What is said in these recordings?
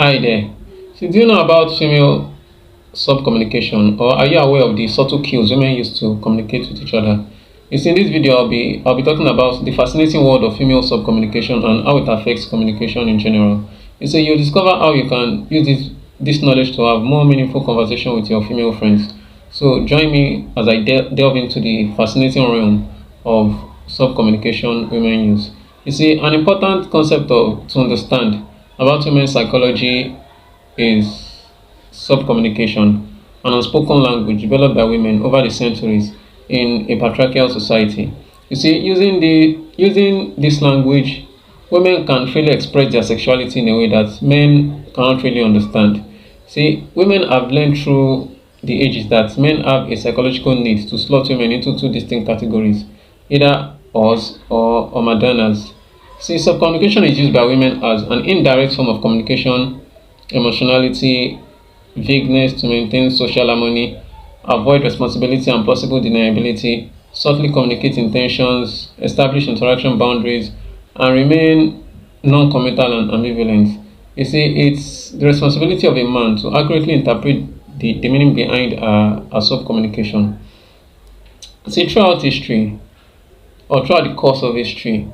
Hi there. So, do you know about female subcommunication, or are you aware of the subtle cues women use to communicate with each other? In this video, I'll be talking about the fascinating world of female subcommunication and how it affects communication in general. You'll discover how you can use this knowledge to have more meaningful conversation with your female friends. So join me as I delve into the fascinating realm of subcommunication women use. An important concept to understand about women's psychology is subcommunication, an unspoken language developed by women over the centuries in a patriarchal society. Using this language, women can freely express their sexuality in a way that men cannot really understand. Women have learned through the ages that men have a psychological need to slot women into two distinct categories, either us or Madonnas. Subcommunication is used by women as an indirect form of communication, emotionality, vagueness to maintain social harmony, avoid responsibility and plausible deniability, subtly communicate intentions, establish interaction boundaries, and remain non-committal and ambivalent. It's the responsibility of a man to accurately interpret the meaning behind a subcommunication. Throughout history, or throughout the course of history,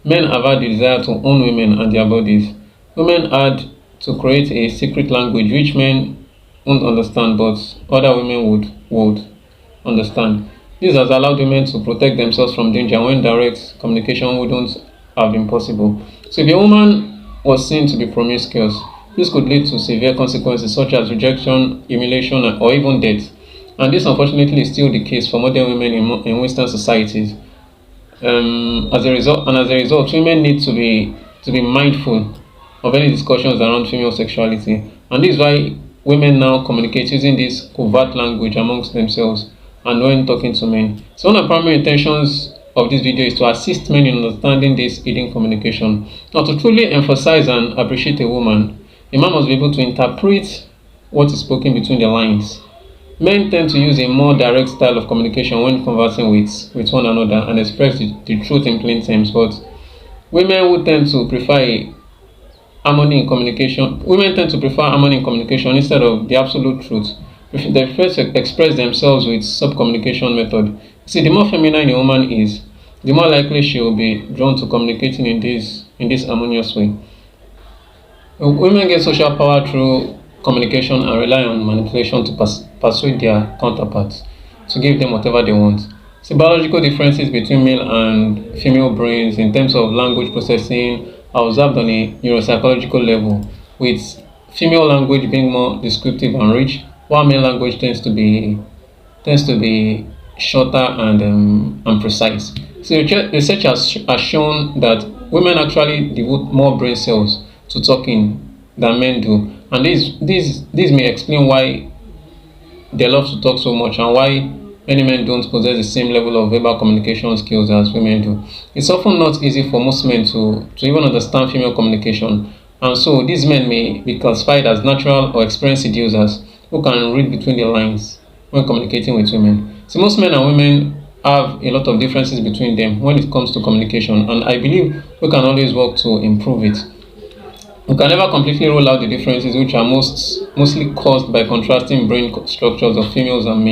men have had the desire to own women and their bodies. Women had to create a secret language which men won't understand, but other women would understand. This has allowed women to protect themselves from danger when direct communication wouldn't have been possible. So if a woman was seen to be promiscuous, this could lead to severe consequences such as rejection, humiliation, or even death. And this unfortunately is still the case for modern women in Western societies. As a result, women need to be mindful of any discussions around female sexuality, and this is why women now communicate using this covert language amongst themselves and when talking to men. So one of the primary intentions of this video is to assist men in understanding this hidden communication. Now, to truly emphasize and appreciate a man must be able to interpret what is spoken between the lines. Men tend to use a more direct style of communication when conversing with one another and express the truth in plain terms, but women who tend to prefer harmony in communication. Women tend to prefer harmony in communication instead of the absolute truth. They prefer to express themselves with subcommunication method. The more feminine a woman is, the more likely she will be drawn to communicating in this harmonious way. Women get social power through communication and rely on manipulation to persuade their counterparts to give them whatever they want. Biological differences between male and female brains in terms of language processing are observed on a neuropsychological level, with female language being more descriptive and rich, while male language tends to be shorter and precise. Research has shown that women actually devote more brain cells to talking than men do, and this may explain why they love to talk so much and why many men don't possess the same level of verbal communication skills as women do. It's often not easy for most men to even understand female communication, and so these men may be classified as natural or experienced seducers who can read between the lines when communicating with women. Most men and women have a lot of differences between them when it comes to communication, and I believe we can always work to improve it. We can never completely rule out the differences, which are mostly caused by contrasting brain structures of females and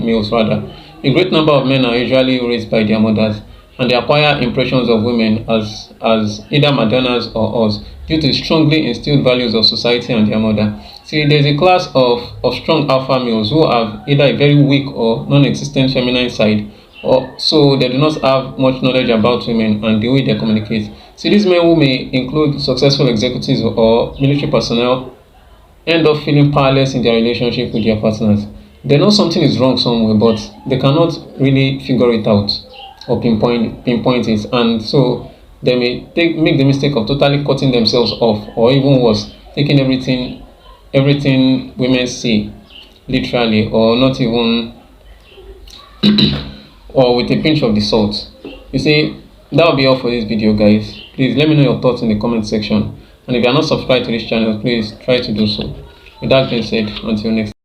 males rather. A great number of men are usually raised by their mothers, and they acquire impressions of women as either Madonnas or us due to strongly instilled values of society and their mother. There's a class of strong alpha males who have either a very weak or non-existent feminine side, or so they do not have much knowledge about women and the way they communicate. These men, who may include successful executives or military personnel, end up feeling powerless in their relationship with their partners. They know something is wrong somewhere, but they cannot really figure it out or pinpoint it, and so they may make the mistake of totally cutting themselves off, or even worse, taking everything women say literally, or not even or with a pinch of the salt. That will be all for this video, guys. Please let me know your thoughts in the comment section, and if you are not subscribed to this channel, please try to do so. With that being said, until next time.